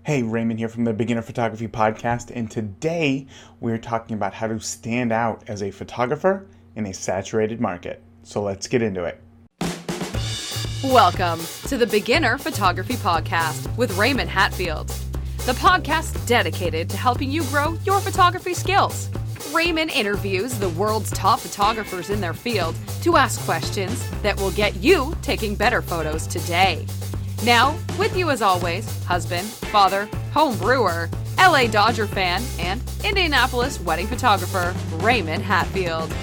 Hey, Raymond here from the Beginner Photography Podcast, and today we're talking about how to stand out as a photographer in a saturated market. So let's get into it. Welcome to the Beginner Photography Podcast with Raymond Hatfield, the podcast dedicated to helping you grow your photography skills. Raymond interviews the world's top photographers in their field to ask questions that will get you taking better photos today. Now, with you as always, husband, father, home brewer, LA Dodger fan, and Indianapolis wedding photographer, Raymond Hatfield.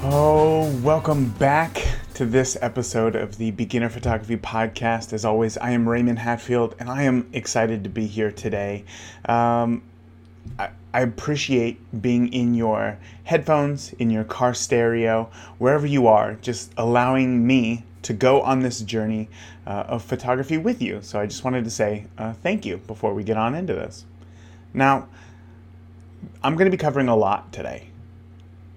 Oh, welcome back to this episode of the Beginner Photography Podcast. As always, I am Raymond Hatfield, and I am excited to be here today. I appreciate being in your headphones, in your car stereo, wherever you are, just allowing me to go on this journey of photography with you. So I just wanted to say thank you before we get on into this. Now, I'm going to be covering a lot today.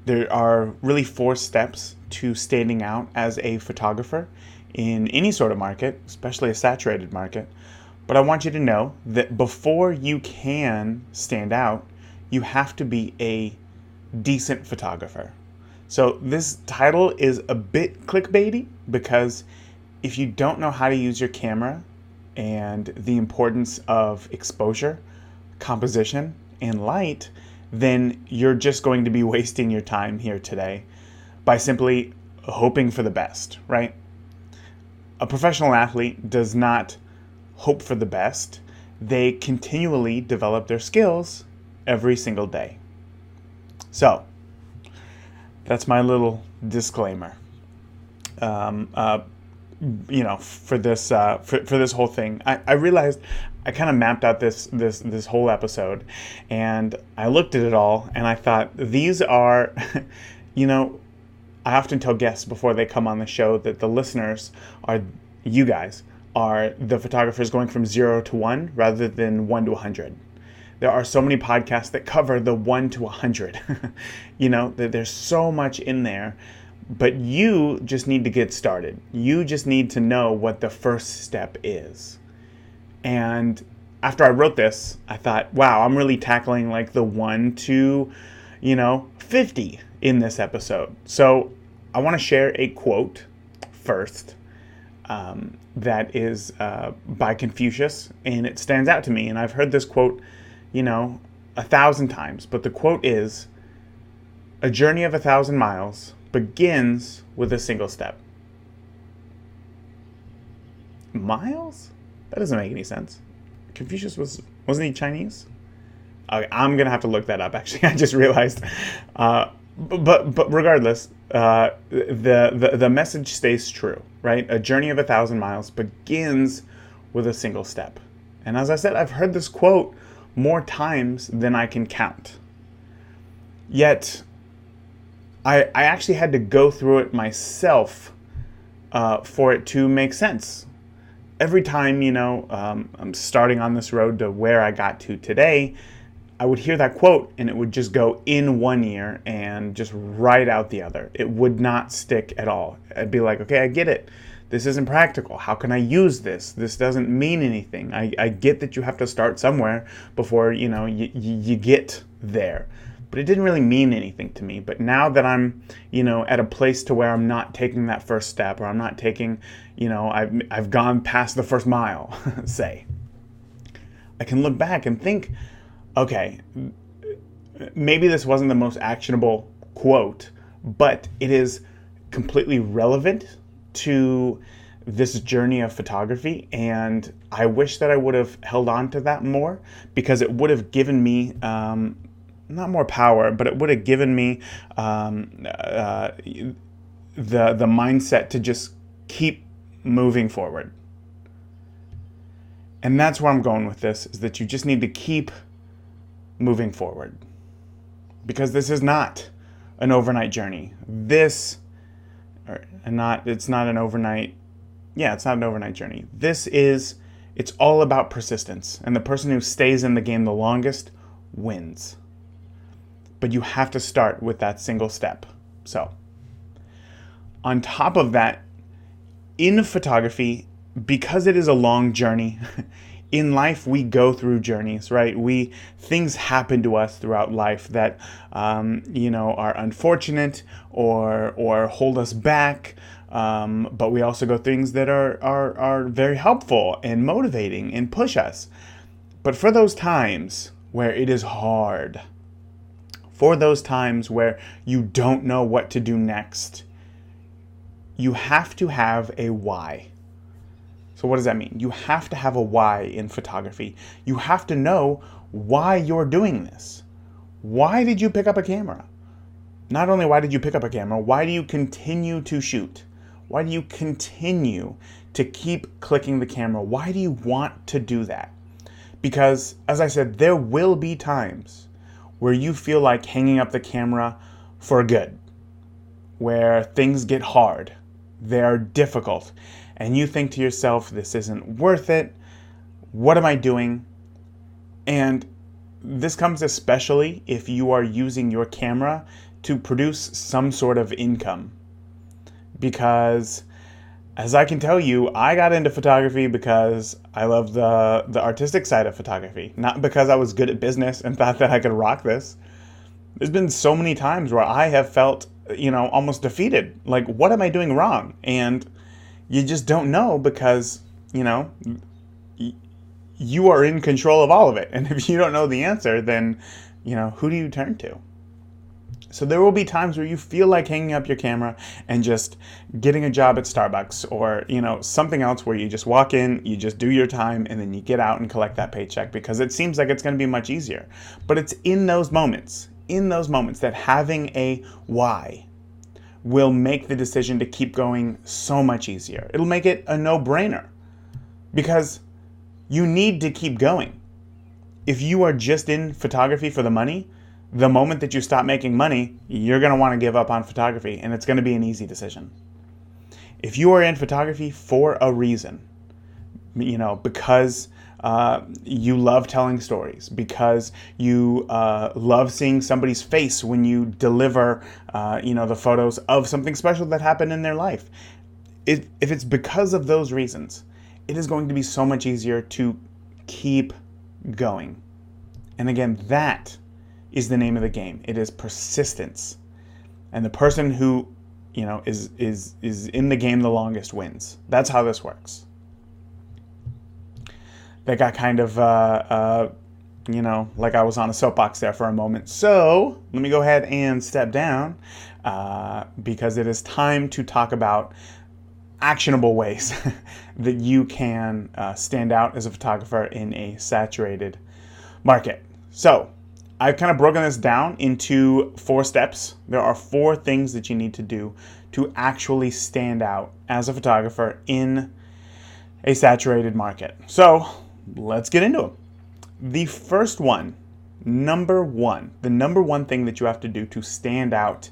There are really 4 steps to standing out as a photographer in any sort of market, especially a saturated market. But I want you to know that before you can stand out, you have to be a decent photographer. So this title is a bit clickbaity because if you don't know how to use your camera and the importance of exposure, composition, and light, then you're just going to be wasting your time here today by simply hoping for the best, right? A professional athlete does not hope for the best. They continually develop their skills every single day. So, that's my little disclaimer. For this whole thing, I realized I kind of mapped out this whole episode, and I looked at it all, and I thought these are, I often tell guests before they come on the show that the listeners are you guys are the photographers going from 0 to 1 rather than 1 to 100. There are so many podcasts that cover the 1 to 100. That there's so much in there, but you just need to get started. You just need to know what the first step is. And after I wrote this, I thought, wow, I'm really tackling like the 1 to, 50 in this episode. So I want to share a quote first that is by Confucius, and it stands out to me. And I've heard this quote 1,000 times, but the quote is, "A journey of 1,000 miles begins with a single step." Miles? That doesn't make any sense. Confucius wasn't he Chinese? Okay, I'm gonna have to look that up. Actually, I just realized. But regardless, the message stays true, right? A journey of 1,000 miles begins with a single step. And as I said, I've heard this quote more times than I can count. Yet, I actually had to go through it myself for it to make sense. Every time, I'm starting on this road to where I got to today, I would hear that quote and it would just go in one ear and just right out the other. It would not stick at all. I'd be like, okay, I get it. This isn't practical. How can I use this? This doesn't mean anything. I get that you have to start somewhere before, you get there. But it didn't really mean anything to me. But now that I'm, at a place to where I'm not taking that first step, or I'm not taking, I've gone past the first mile, say, I can look back and think, okay, maybe this wasn't the most actionable quote, but it is completely relevant to this journey of photography, and I wish that I would have held on to that more, because it would have given me not more power, but it would have given me the mindset to just keep moving forward. And that's where I'm going with this, is that you just need to keep moving forward, because this is not an overnight journey. It's not an overnight journey. It's all about persistence, and the person who stays in the game the longest wins. But you have to start with that single step. So, on top of that, in photography, because it is a long journey, in life we go through journeys, right? Things happen to us throughout life that are unfortunate or hold us back. But we also go things that are very helpful and motivating and push us. But for those times where it is hard, for those times where you don't know what to do next, you have to have a why. So what does that mean? You have to have a why in photography. You have to know why you're doing this. Why did you pick up a camera? Not only why did you pick up a camera, why do you continue to shoot? Why do you continue to keep clicking the camera? Why do you want to do that? Because, as I said, there will be times where you feel like hanging up the camera for good, where things get hard, they're difficult, and you think to yourself, this isn't worth it. What am I doing? And this comes especially if you are using your camera to produce some sort of income. Because, as I can tell you, I got into photography because I love the artistic side of photography, not because I was good at business and thought that I could rock this. There's been so many times where I have felt, almost defeated. Like, what am I doing wrong? And you just don't know because, you are in control of all of it. And if you don't know the answer, then, who do you turn to? So there will be times where you feel like hanging up your camera and just getting a job at Starbucks or, something else where you just walk in, you just do your time, and then you get out and collect that paycheck because it seems like it's going to be much easier. But it's in those moments that having a why will make the decision to keep going so much easier. It'll make it a no-brainer because you need to keep going. If you are just in photography for the money, the moment that you stop making money, you're going to want to give up on photography, and it's going to be an easy decision. If you are in photography for a reason, because you love telling stories, because you love seeing somebody's face when you deliver, the photos of something special that happened in their life, if it's because of those reasons, it is going to be so much easier to keep going. And again, that is the name of the game. It is persistence. And the person who, is in the game the longest wins. That's how this works. That got kind of, like I was on a soapbox there for a moment. So let me go ahead and step down because it is time to talk about actionable ways that you can stand out as a photographer in a saturated market. So I've kind of broken this down into 4 steps. There are 4 things that you need to do to actually stand out as a photographer in a saturated market. So let's get into them. The first one, the number one thing that you have to do to stand out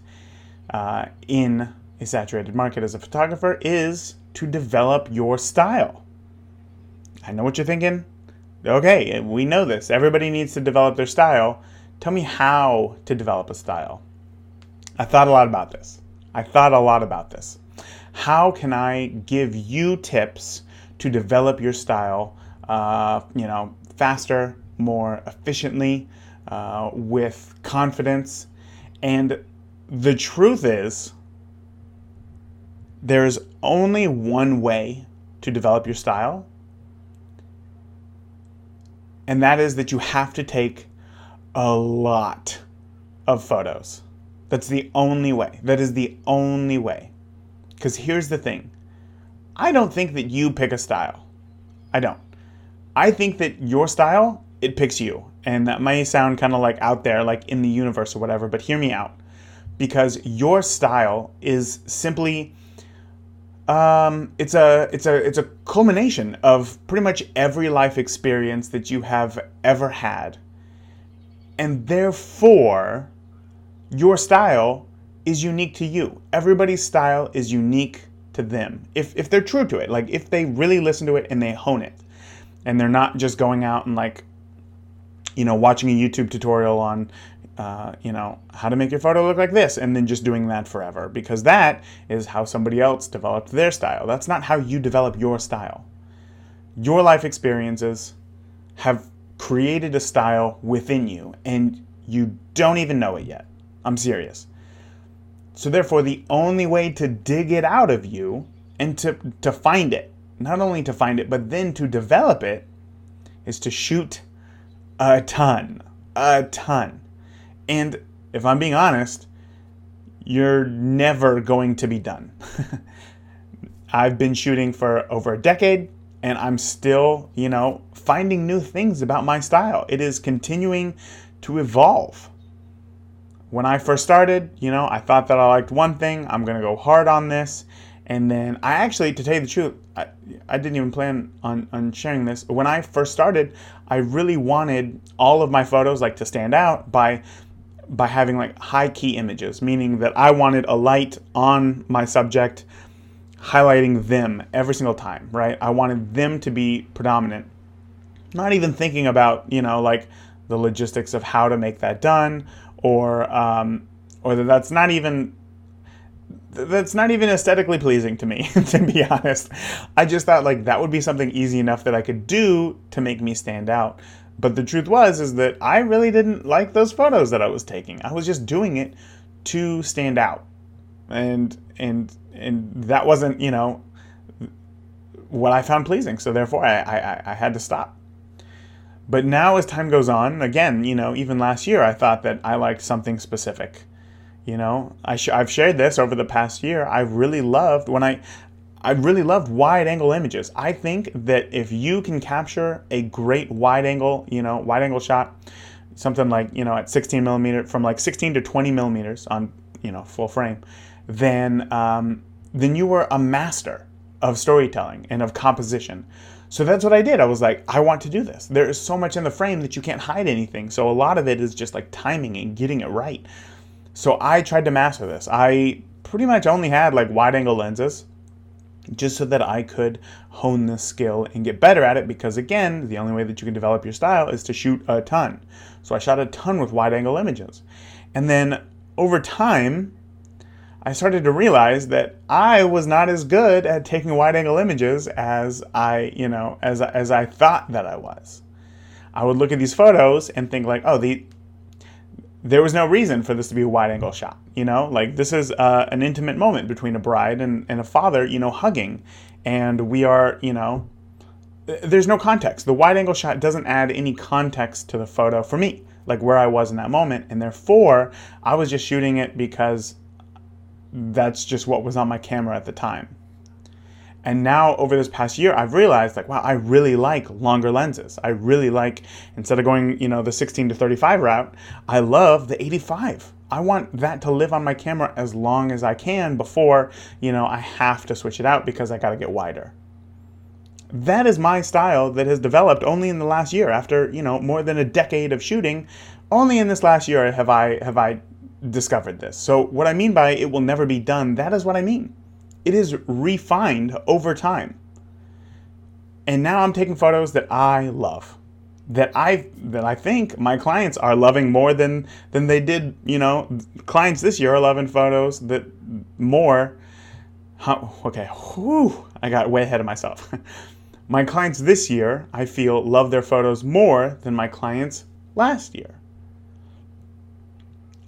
in a saturated market as a photographer is to develop your style. I know what you're thinking. Okay, we know this. Everybody needs to develop their style. Tell me how to develop a style. I thought a lot about this. How can I give you tips to develop your style, faster, more efficiently, with confidence? And the truth is, there's only one way to develop your style, and that is that you have to take a lot of photos. That's the only way. That is the only way. Because here's the thing. I don't think that you pick a style. I don't. I think that your style, it picks you. And that may sound kind of like out there, like in the universe or whatever, but hear me out. Because your style is simply, it's a culmination of pretty much every life experience that you have ever had. And therefore, your style is unique to you. Everybody's style is unique to them. If they're true to it, like if they really listen to it and they hone it, and they're not just going out and watching a YouTube tutorial on, how to make your photo look like this, and then just doing that forever, because that is how somebody else developed their style. That's not how you develop your style. Your life experiences have created a style within you, and you don't even know it yet. I'm serious. So therefore, the only way to dig it out of you and to find it, not only to find it, but then to develop it, is to shoot a ton. And if I'm being honest, you're never going to be done. I've been shooting for over a decade, and I'm still, finding new things about my style. It is continuing to evolve. When I first started, I thought that I liked one thing. I'm going to go hard on this. And then I actually, to tell you the truth, I didn't even plan on sharing this. When I first started, I really wanted all of my photos to stand out by having high key images, meaning that I wanted a light on my subject highlighting them every single time, right? I wanted them to be predominant. Not even thinking about, the logistics of how to make that done, or that's not even aesthetically pleasing to me, to be honest. I just thought that would be something easy enough that I could do to make me stand out. But the truth is that I really didn't like those photos that I was taking. I was just doing it to stand out. And that wasn't, what I found pleasing. So therefore I had to stop. But now as time goes on, again, even last year, I thought that I liked something specific. I've shared this over the past year. I really loved wide angle images. I think that if you can capture a great wide angle shot, something at 16 millimeter, from 16 to 20 millimeters on, full frame, then you were a master of storytelling and of composition. So that's what I did. I was I want to do this. There is so much in the frame that you can't hide anything. So a lot of it is just timing and getting it right. So I tried to master this. I pretty much only had wide angle lenses just so that I could hone this skill and get better at it, because again, the only way that you can develop your style is to shoot a ton. So I shot a ton with wide angle images. And then over time, I started to realize that I was not as good at taking wide angle images as I thought that I was. I would look at these photos and think there was no reason for this to be a wide angle shot. This is an intimate moment between a bride and a father, hugging. And we are, there's no context. The wide angle shot doesn't add any context to the photo for me, where I was in that moment. And therefore, I was just shooting it because that's just what was on my camera at the time. And now over this past year, I've realized wow, I really like longer lenses. I really like, instead of going, the 16 to 35 route, I love the 85. I want that to live on my camera as long as I can before, I have to switch it out because I got to get wider. That is my style that has developed only in the last year. After, more than a decade of shooting, only in this last year have I discovered this. So what I mean by it will never be done, that is what I mean. It is refined over time. And now I'm taking photos that I love, that I think my clients are loving more than they did. Clients this year are loving photos that more. Okay, I got way ahead of myself. My clients this year, I feel, love their photos more than my clients last year.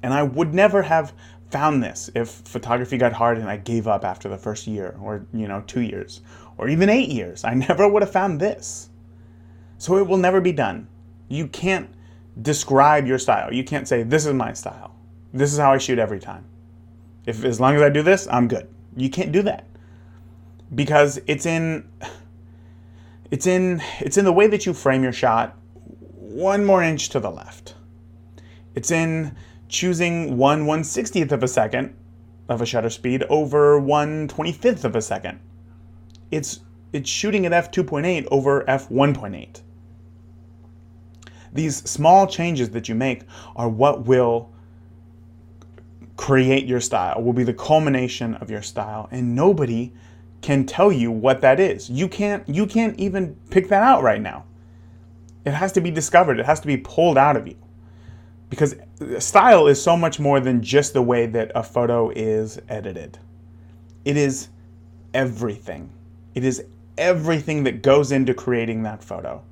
And I would never have found this if photography got hard and I gave up after the first year, or 2 years, or even 8 years. I never would have found this. So it will never be done. You can't describe your style. You can't say, this is my style. This is how I shoot every time. As long as I do this, I'm good. You can't do that. Because it's in the way that you frame your shot one more inch to the left. It's in choosing 1/160th of a second of a shutter speed over 1/25th of a second. It's shooting at f2.8 over f1.8. These small changes that you make are what will create your style, will be the culmination of your style, and nobody can tell you what that is. You can't even pick that out right now. It has to be discovered. It has to be pulled out of you. Because style is so much more than just the way that a photo is edited. It is everything. It is everything that goes into creating that photo.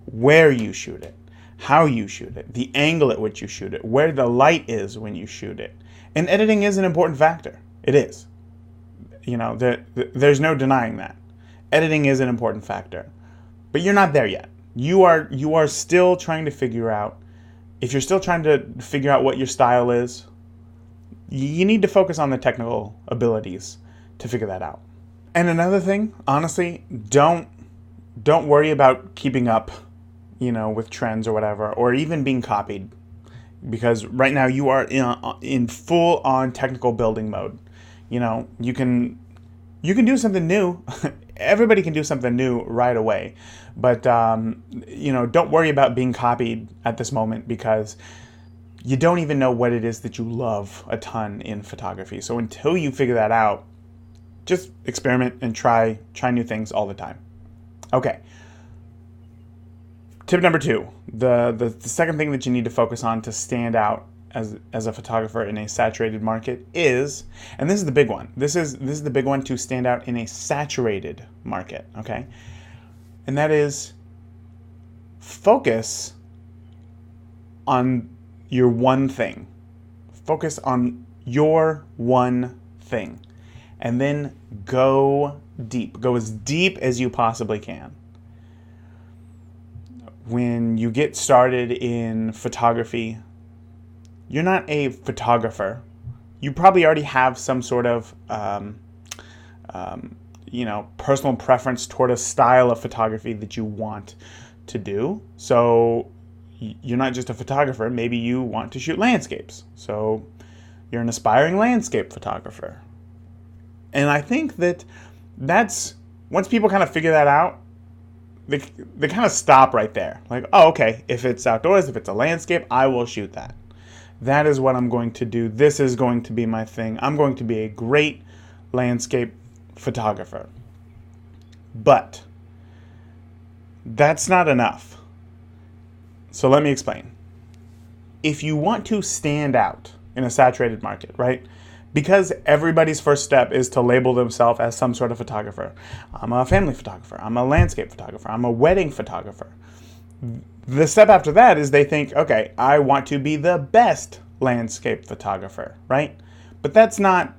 Where you shoot it, how you shoot it, the angle at which you shoot it, where the light is when you shoot it. And editing is an important factor. It is. There's no denying that. Editing is an important factor. But you're not there yet. You are still trying to figure out, if you're still trying to figure out what your style is, you need to focus on the technical abilities to figure that out. And another thing, honestly, don't worry about keeping up, with trends or whatever, or even being copied, because right now you are in full on technical building mode. You can do something new. Everybody can do something new right away, but don't worry about being copied at this moment, because you don't even know what it is that you love a ton in photography. So until you figure that out, just experiment and try new things all the time. Okay. Tip number 2, the second thing that you need to focus on to stand out as a photographer in a saturated market is, and this is the big one. This is the big one to stand out in a saturated market, okay? And that is focus on your one thing. Focus on your one thing. And then go deep. Go as deep as you possibly can. When you get started in photography, you're not a photographer. You probably already have some sort of, personal preference toward a style of photography that you want to do. So you're not just a photographer. Maybe you want to shoot landscapes. So you're an aspiring landscape photographer. And I think that's once people kind of figure that out, they kind of stop right there. Like, oh, okay, if it's outdoors, if it's a landscape, I will shoot that. That is what I'm going to do. This is going to be my thing. I'm going to be a great landscape photographer. But that's not enough. So let me explain. If you want to stand out in a saturated market, right? Because everybody's first step is to label themselves as some sort of photographer. I'm a family photographer. I'm a landscape photographer. I'm a wedding photographer. The step after that is they think, okay, I want to be the best landscape photographer, right? But that's not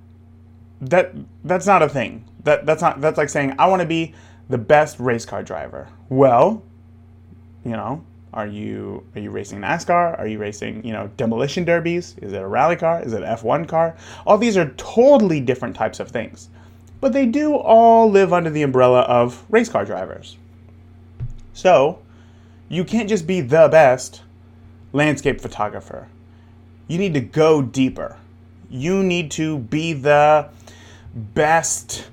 a thing. That's like saying I want to be the best race car driver. Well, are you racing NASCAR? Are you racing, demolition derbies? Is it a rally car? Is it an F1 car? All these are totally different types of things. But they do all live under the umbrella of race car drivers. So, you can't just be the best landscape photographer. You need to go deeper. You need to be the best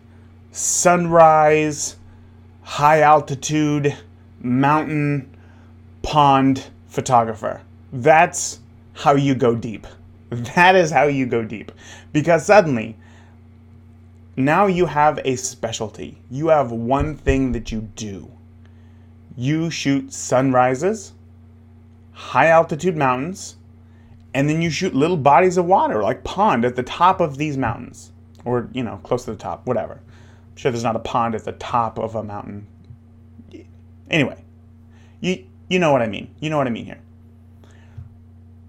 sunrise, high altitude, mountain, pond photographer. That's how you go deep. That is how you go deep. Because suddenly, now you have a specialty. You have one thing that you do. You shoot sunrises, high altitude mountains, and then you shoot little bodies of water, like pond at the top of these mountains. Or, close to the top, whatever. I'm sure there's not a pond at the top of a mountain. Anyway, you know what I mean. You know what I mean here.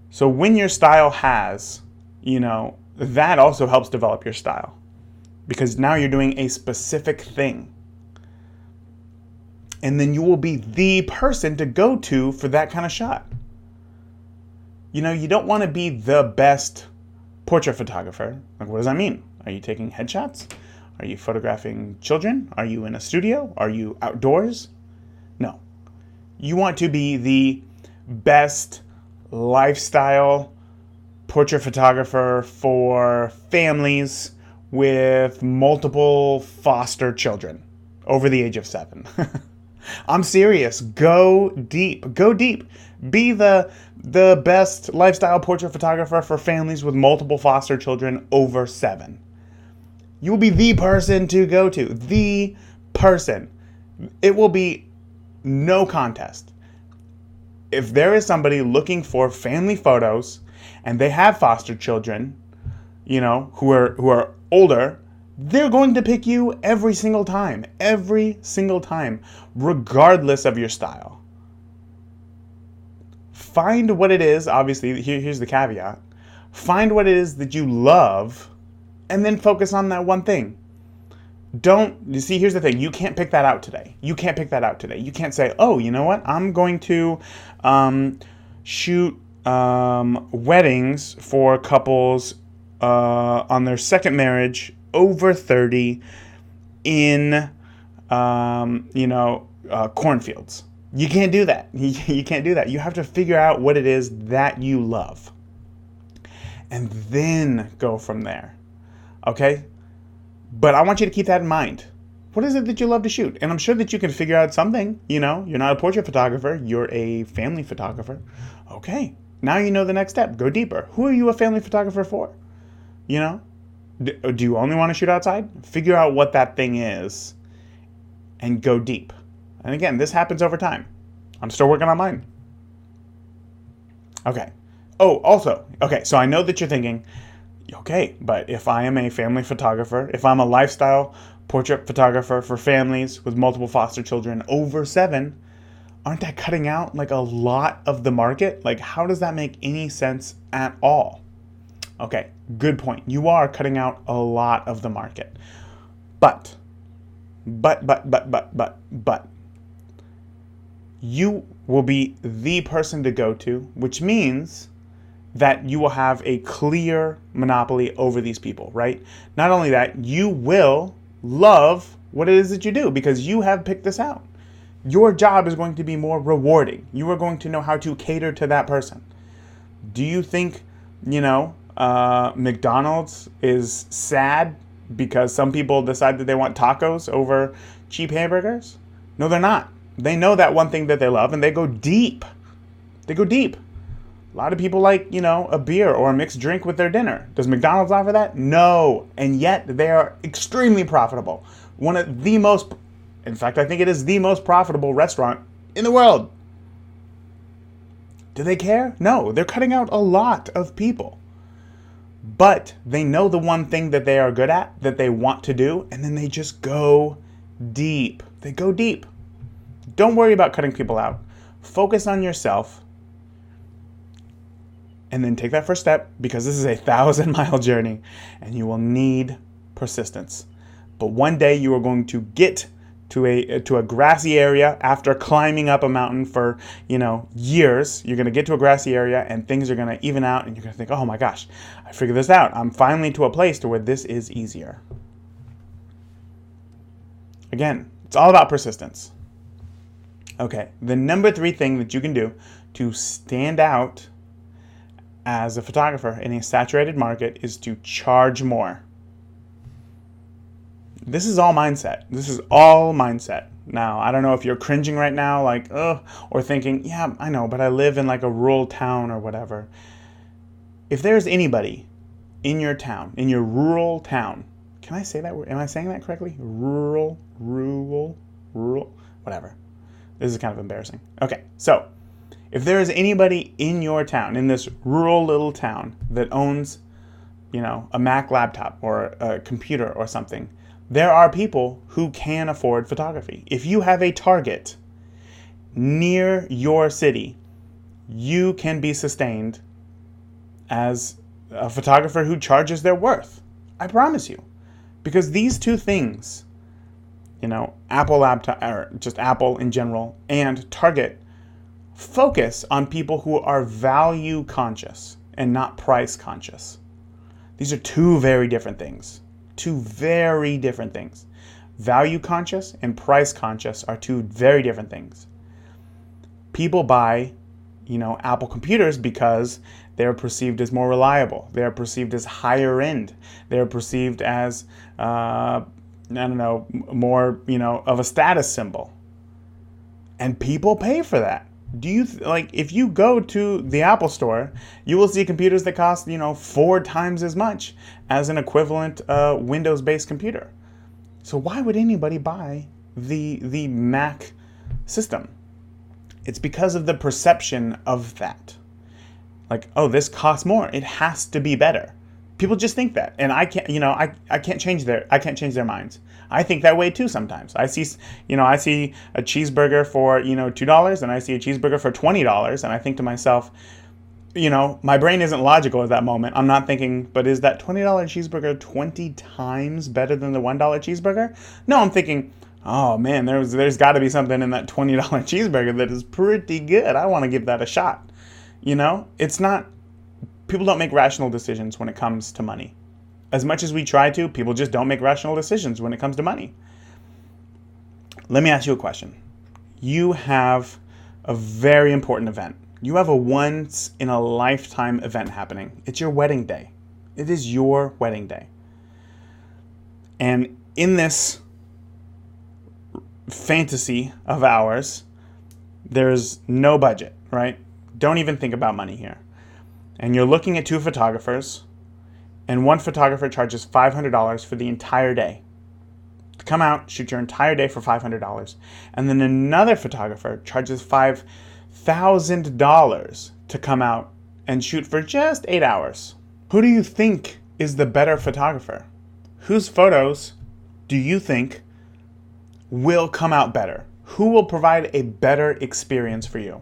So when your style has, that also helps develop your style. Because now you're doing a specific thing. And then you will be the person to go to for that kind of shot. You don't want to be the best portrait photographer. Like, what does that mean? Are you taking headshots? Are you photographing children? Are you in a studio? Are you outdoors? No. You want to be the best lifestyle portrait photographer for families with multiple foster children over the age of 7. I'm serious. Go deep. Go deep. Be the best lifestyle portrait photographer for families with multiple foster children over 7. You will be the person to go to. The person. It will be no contest. If there is somebody looking for family photos and they have foster children, who are older, they're going to pick you every single time, regardless of your style. Find what it is, obviously, here's the caveat. Find what it is that you love, and then focus on that one thing. You see, here's the thing. You can't pick that out today. You can't say, oh, you know what? I'm going to shoot weddings for couples on their second marriage over 30 in, cornfields. You can't do that. You can't do that. You have to figure out what it is that you love and then go from there. Okay? But I want you to keep that in mind. What is it that you love to shoot? And I'm sure that you can figure out something. You're not a portrait photographer. You're a family photographer. Okay. Now you know the next step. Go deeper. Who are you a family photographer for? Do you only want to shoot outside? Figure out what that thing is and go deep. And again, this happens over time. I'm still working on mine. Okay. Oh, also, okay, so I know that you're thinking, okay, but if I am a family photographer, if I'm a lifestyle portrait photographer for families with multiple foster children over 7, aren't I cutting out like a lot of the market? Like, how does that make any sense at all? Okay, good point. You are cutting out a lot of the market. But, you will be the person to go to, which means that you will have a clear monopoly over these people, right? Not only that, you will love what it is that you do because you have picked this out. Your job is going to be more rewarding. You are going to know how to cater to that person. Do you think, McDonald's is sad because some people decide that they want tacos over cheap hamburgers? No, they're not. They know that one thing that they love and they go deep. A lot of people like, a beer or a mixed drink with their dinner. Does McDonald's offer that? No. And yet they are extremely profitable. One of the most, in fact, I think it is the most profitable restaurant in the world. Do they care? No. They're cutting out a lot of people. But they know the one thing that they are good at, that they want to do, and then they just go deep. They go deep. Don't worry about cutting people out. Focus on yourself. And then take that first step, because this is a 1,000-mile journey and you will need persistence. But one day you are going to get to a grassy area after climbing up a mountain for, years. You're going to get to a grassy area and things are going to even out and you're going to think, oh my gosh, I figured this out. I'm finally to a place to where this is easier. Again, it's all about persistence. Okay, the number 3 thing that you can do to stand out as a photographer in a saturated market is to charge more. This is all mindset. Now, I don't know if you're cringing right now, like, ugh, or thinking, yeah, I know, but I live in like a rural town or whatever. If there's anybody in your town, in your rural town, can I say that word? Am I saying that correctly? Rural, whatever. This is kind of embarrassing. Okay, so if there is anybody in your town, in this rural little town that owns, a Mac laptop or a computer or something, there are people who can afford photography. If you have a target near your city, you can be sustained as a photographer who charges their worth. I promise you. Because these two things, Apple laptop, or just Apple in general, and Target, focus on people who are value conscious and not price conscious. These are two very different things. Value conscious and price conscious are two very different things. People buy, Apple computers because they're perceived as more reliable. They're perceived as higher end. They're perceived as, more, of a status symbol. And people pay for that. If you go to the Apple store, you will see computers that cost, 4 times as much as an equivalent Windows-based computer. So why would anybody buy the Mac system? It's because of the perception of that. Like, oh, this costs more. It has to be better. People just think that, and I can't, I can't change their minds. I think that way too sometimes. I see a cheeseburger for, $2, and I see a cheeseburger for $20, and I think to myself, my brain isn't logical at that moment. I'm not thinking, but is that $20 cheeseburger 20 times better than the $1 cheeseburger? No, I'm thinking, oh man, there's got to be something in that $20 cheeseburger that is pretty good. I want to give that a shot. It's not, people don't make rational decisions when it comes to money. As much as we try to, people just don't make rational decisions when it comes to money. Let me ask you a question. You have a very important event. You have a once in a lifetime event happening. It's your wedding day. It is your wedding day. And in this fantasy of ours, there's no budget, right? Don't even think about money here. And you're looking at two photographers, and one photographer charges $500 for the entire day. To come out, shoot your entire day for $500. And then another photographer charges $5,000 to come out and shoot for just 8 hours. Who do you think is the better photographer? Whose photos do you think will come out better? Who will provide a better experience for you?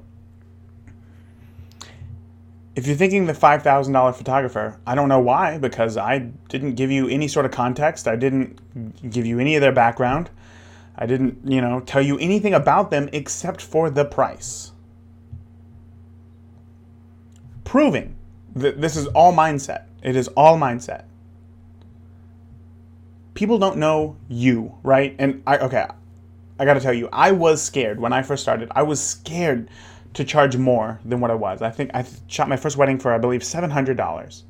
If you're thinking the $5,000 photographer, I don't know why, because I didn't give you any sort of context. I didn't give you any of their background. I didn't, tell you anything about them except for the price. Proving that this is all mindset. It is all mindset. People don't know you, right? And I got to tell you, I was scared when I first started. I was scared to charge more than what I was. I think I shot my first wedding for, I believe, $700.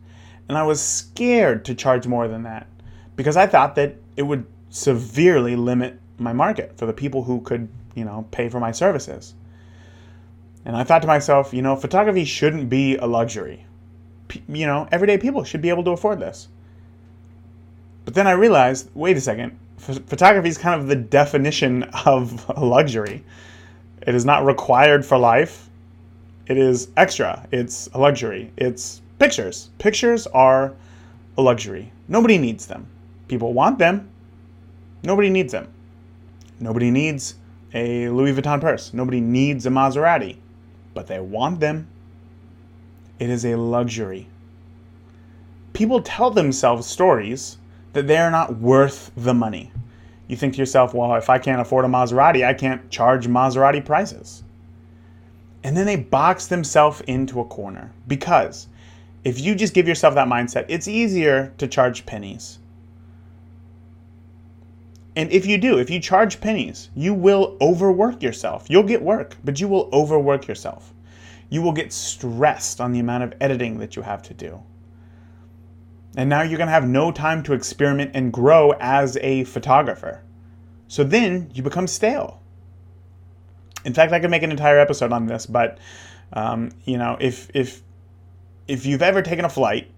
And I was scared to charge more than that because I thought that it would severely limit my market for the people who could, pay for my services. And I thought to myself, photography shouldn't be a luxury. Everyday people should be able to afford this. But then I realized, wait a second, photography is kind of the definition of a luxury. It is not required for life. It is extra. It's a luxury. It's pictures. Pictures are a luxury. Nobody needs them. People want them. Nobody needs them. Nobody needs a Louis Vuitton purse. Nobody needs a Maserati. But they want them. It is a luxury. People tell themselves stories that they are not worth the money. You think to yourself, well, if I can't afford a Maserati, I can't charge Maserati prices. And then they box themselves into a corner. Because if you just give yourself that mindset, it's easier to charge pennies. And if you charge pennies, you will overwork yourself. You'll get work, but you will overwork yourself. You will get stressed on the amount of editing that you have to do. And now you're going to have no time to experiment and grow as a photographer. So then you become stale. In fact, I could make an entire episode on this, but if you've ever taken a flight,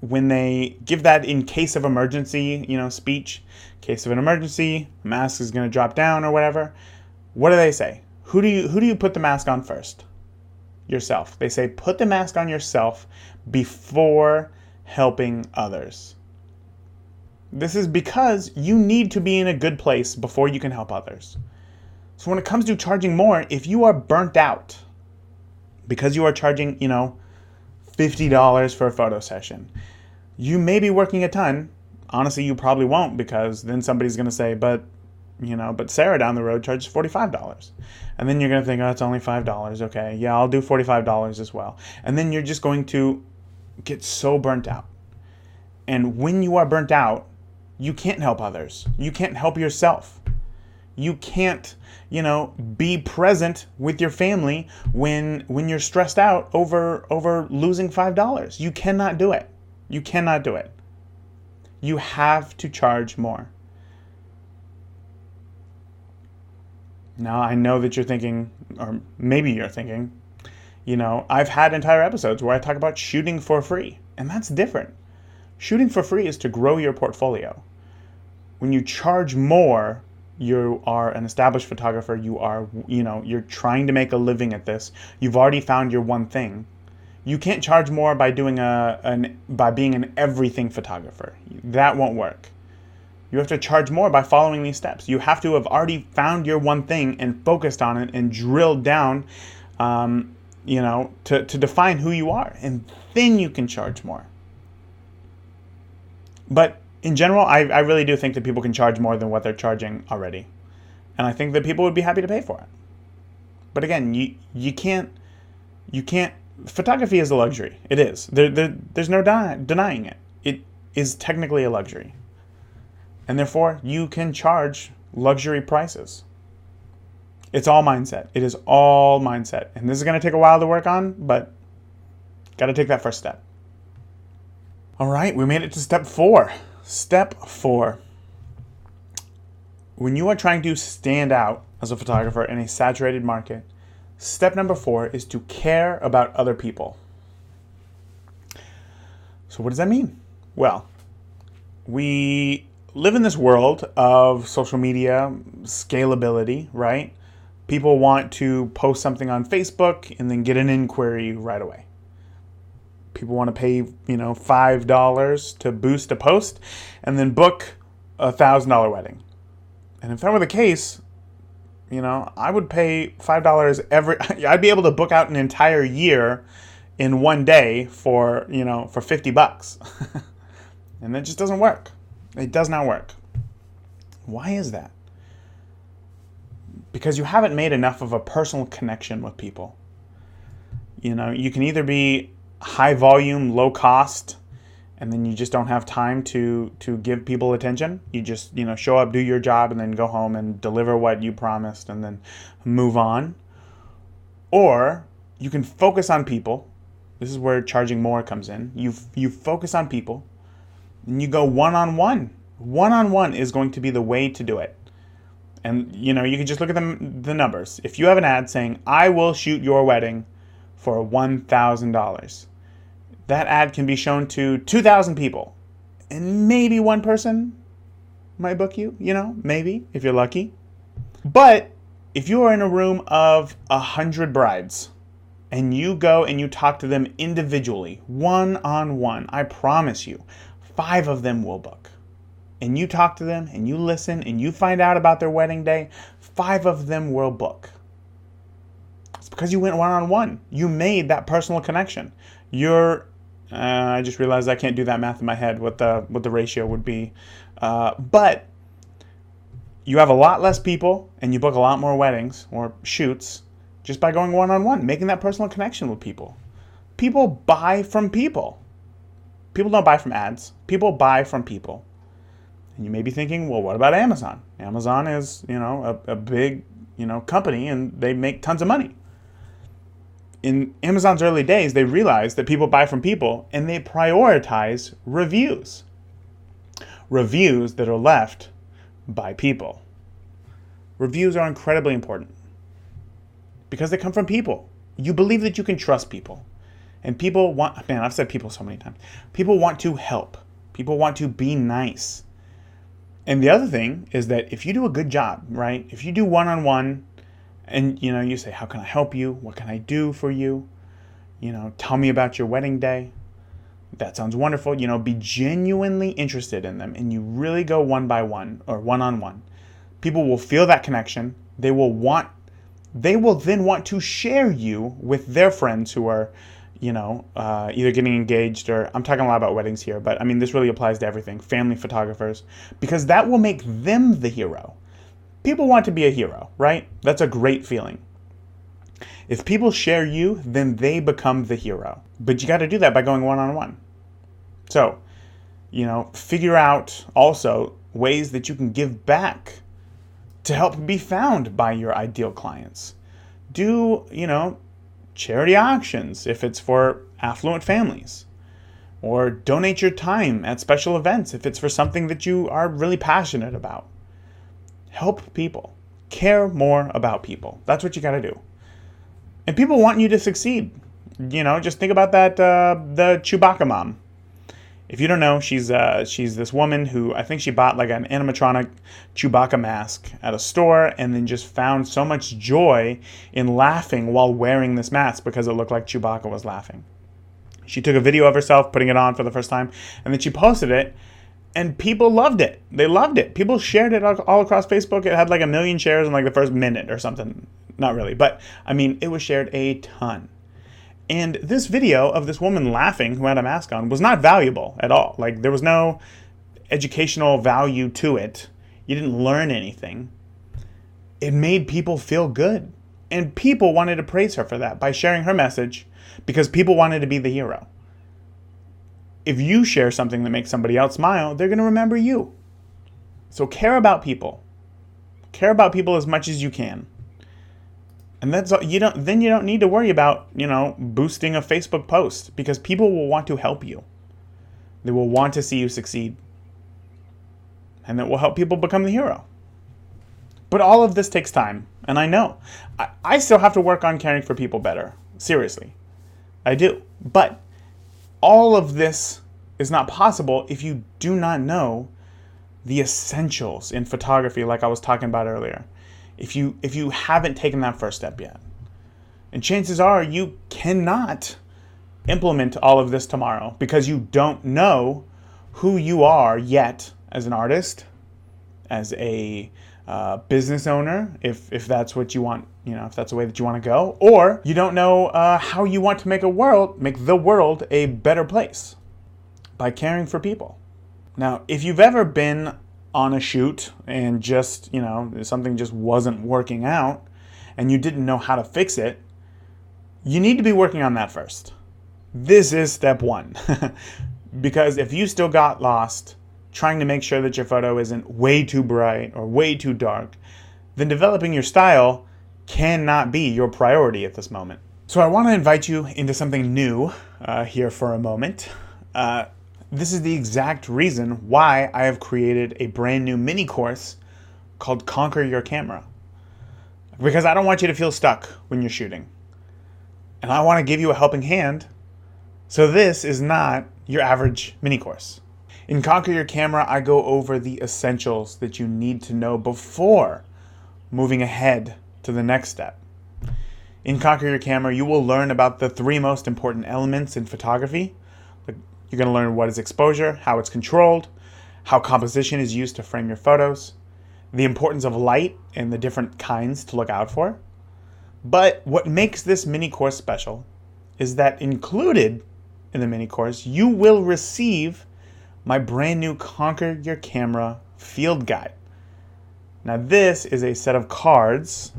when they give that in case of emergency, speech, case of an emergency, mask is going to drop down or whatever, what do they say? Who do you put the mask on first? Yourself. They say put the mask on yourself before helping others. This is because you need to be in a good place before you can help others. So when it comes to charging more, if you are burnt out because you are charging, $50 for a photo session, you may be working a ton. Honestly, you probably won't, because then somebody's going to say, but Sarah down the road charges $45. And then you're going to think, oh, it's only $5. Okay, yeah, I'll do $45 as well. And then you're just going to get so burnt out. And when you are burnt out, you can't help others. You can't help yourself. You can't, be present with your family when you're stressed out over losing $5. You cannot do it. You cannot do it. You have to charge more. Now, I know that you're thinking, or maybe you're thinking, I've had entire episodes where I talk about shooting for free, and that's different. Shooting for free is to grow your portfolio. When you charge more, you are an established photographer. You are, you're trying to make a living at this. You've already found your one thing. You can't charge more by doing by being an everything photographer. That won't work. You have to charge more by following these steps. You have to have already found your one thing and focused on it and drilled down, to define who you are. And then you can charge more. But in general, I really do think that people can charge more than what they're charging already. And I think that people would be happy to pay for it. But again, you can't, photography is a luxury. It is. There's no denying it. It is technically a luxury. And therefore, you can charge luxury prices. It's all mindset. It is all mindset. And this is going to take a while to work on, but got to take that first step. All right, we made it to step 4. Step 4. When you are trying to stand out as a photographer in a saturated market, step number 4 is to care about other people. So what does that mean? Well, we live in this world of social media scalability, right? People want to post something on Facebook and then get an inquiry right away. People want to pay, $5 to boost a post and then book a $1,000 wedding. And if that were the case, I would pay $5 I'd be able to book out an entire year in one day for $50. And that just doesn't work. It does not work. Why is that? Because you haven't made enough of a personal connection with people. You can either be high volume, low cost, and then you just don't have time to give people attention. You just, show up, do your job, and then go home and deliver what you promised and then move on. Or you can focus on people. This is where charging more comes in. You focus on people and you go one-on-one. One-on-one is going to be the way to do it. And, you can just look at the numbers. If you have an ad saying, I will shoot your wedding for $1,000, that ad can be shown to 2,000 people. And maybe one person might book you, maybe, if you're lucky. But if you are in a room of 100 brides and you go and you talk to them individually, one-on-one, I promise you, 5 of them will book. And you talk to them and you listen and you find out about their wedding day, 5 of them will book. It's because you went one-on-one. You made that personal connection. I just realized I can't do that math in my head, what the ratio would be. But you have a lot less people and you book a lot more weddings or shoots just by going one-on-one, making that personal connection with people. People buy from people. People don't buy from ads. People buy from people. And you may be thinking, well, what about Amazon? Amazon is, a big, company and they make tons of money. In Amazon's early days, they realized that people buy from people and they prioritize reviews. Reviews that are left by people. Reviews are incredibly important because they come from people. You believe that you can trust people. And people want, I've said people so many times. People want to help. People want to be nice. And the other thing is that if you do a good job, right? If you do one-on-one and, you say, how can I help you? What can I do for you? Tell me about your wedding day. That sounds wonderful. Be genuinely interested in them. And you really go one by one or one-on-one. People will feel that connection. They will then want to share you with their friends who are, either getting engaged or, I'm talking a lot about weddings here, but this really applies to everything, family photographers, because that will make them the hero. People want to be a hero, right? That's a great feeling. If people share you, then they become the hero. But you got to do that by going one-on-one. So, figure out also ways that you can give back to help be found by your ideal clients. Do, charity auctions if it's for affluent families. Or donate your time at special events if it's for something that you are really passionate about. Help people. Care more about people. That's what you got to do. And people want you to succeed. Just think about that, the Chewbacca mom. If you don't know, she's this woman who I think she bought like an animatronic Chewbacca mask at a store and then just found so much joy in laughing while wearing this mask because it looked like Chewbacca was laughing. She took a video of herself putting it on for the first time, and then she posted it, and people loved it. They loved it. People shared it all across Facebook. It had like 1 million shares in like the first minute or something. Not really, but I mean, it was shared a ton. And this video of this woman laughing who had a mask on was not valuable at all. Like, there was no educational value to it. You didn't learn anything. It made people feel good. And people wanted to praise her for that by sharing her message, because people wanted to be the hero. If you share something that makes somebody else smile, they're going to remember you. So care about people. Care about people as much as you can. And that's all, you don't need to worry about, boosting a Facebook post, because people will want to help you. They will want to see you succeed. And that will help people become the hero. But all of this takes time, and I know. I still have to work on caring for people better. Seriously. I do. But all of this is not possible if you do not know the essentials in photography, like I was talking about earlier. If you haven't taken that first step yet. And chances are you cannot implement all of this tomorrow, because you don't know who you are yet as an artist, as a business owner, if that's what you want, if that's the way that you want to go, or you don't know how you want to make the world a better place by caring for people. Now, if you've ever been on a shoot and just, something just wasn't working out and you didn't know how to fix it, you need to be working on that first. This is step one. Because if you still got lost trying to make sure that your photo isn't way too bright or way too dark, then developing your style cannot be your priority at this moment. So I want to invite you into something new here for a moment. This is the exact reason why I have created a brand new mini course called Conquer Your Camera. Because I don't want you to feel stuck when you're shooting. And I want to give you a helping hand. So this is not your average mini course. In Conquer Your Camera, I go over the essentials that you need to know before moving ahead to the next step. In Conquer Your Camera, you will learn about the 3 most important elements in photography. You're going to learn what is exposure, how it's controlled, how composition is used to frame your photos, the importance of light and the different kinds to look out for. But what makes this mini course special is that included in the mini course, you will receive my brand new Conquer Your Camera field guide. Now, this is a set of cards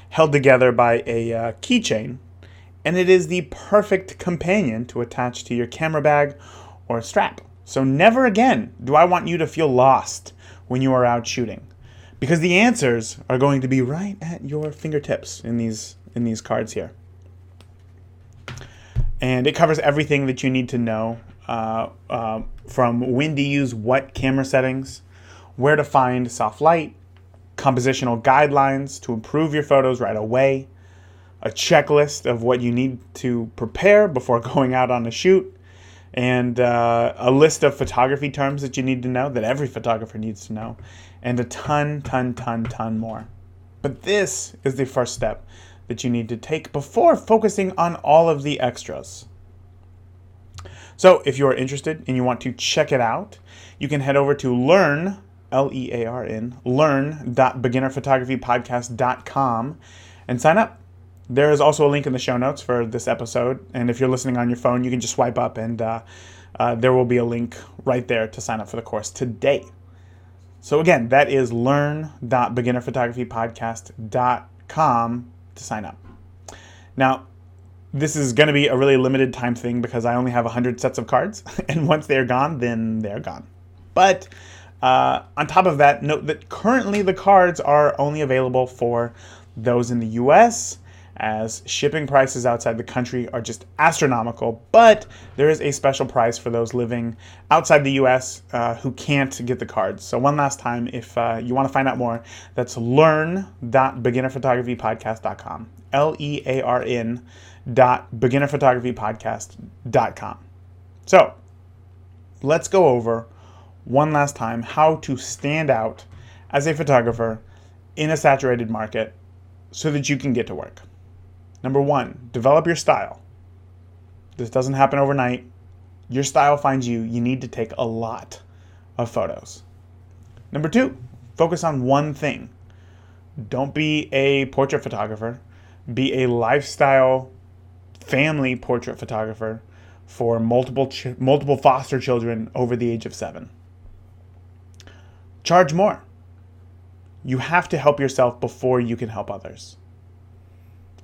held together by a keychain, and it is the perfect companion to attach to your camera bag or strap. So never again do I want you to feel lost when you are out shooting, because the answers are going to be right at your fingertips in these cards here. And it covers everything that you need to know, from when to use what camera settings, where to find soft light, compositional guidelines to improve your photos right away, a checklist of what you need to prepare before going out on a shoot, and a list of photography terms that you need to know, that every photographer needs to know, and a ton more. But this is the first step that you need to take before focusing on all of the extras. So if you are interested and you want to check it out, you can head over to learn, learn.beginnerphotographypodcast.com and sign up. There is also a link in the show notes for this episode, and if you're listening on your phone, you can just swipe up and there will be a link right there to sign up for the course today. So again, that is learn.beginnerphotographypodcast.com to sign up. Now, this is going to be a really limited time thing because I only have 100 sets of cards, and once they're gone, then they're gone. But on top of that, note that currently the cards are only available for those in the US, as shipping prices outside the country are just astronomical, but there is a special price for those living outside the US who can't get the cards. So one last time, if you want to find out more, that's learn.beginnerphotographypodcast.com, learn.beginnerphotographypodcast.com. So let's go over one last time how to stand out as a photographer in a saturated market so that you can get to work. Number 1, develop your style. This doesn't happen overnight. Your style finds you. You need to take a lot of photos. Number 2, focus on one thing. Don't be a portrait photographer. Be a lifestyle family portrait photographer for multiple foster children over the age of 7. Charge more. You have to help yourself before you can help others.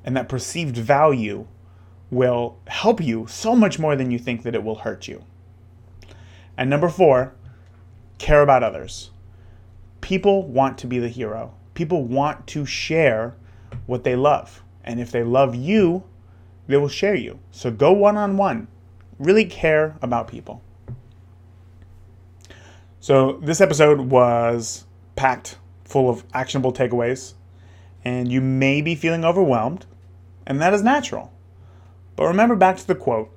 And that perceived value will help you so much more than you think that it will hurt you. And number 4, care about others. People want to be the hero. People want to share what they love. And if they love you, they will share you. So go one-on-one. Really care about people. So this episode was packed full of actionable takeaways, and you may be feeling overwhelmed, and that is natural. But remember back to the quote,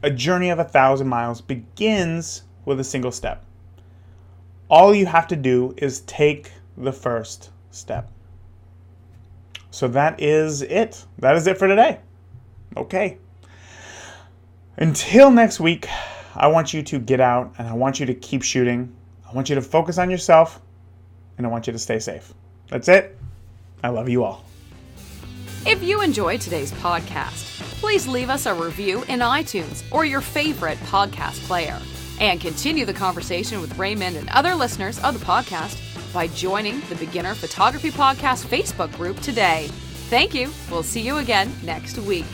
a journey of 1,000 miles begins with a single step. All you have to do is take the first step. So that is it. That is it for today. Okay. Until next week, I want you to get out and I want you to keep shooting. I want you to focus on yourself and I want you to stay safe. That's it. I love you all. If you enjoyed today's podcast, please leave us a review in iTunes or your favorite podcast player. And continue the conversation with Raymond and other listeners of the podcast by joining the Beginner Photography Podcast Facebook group today. Thank you. We'll see you again next week.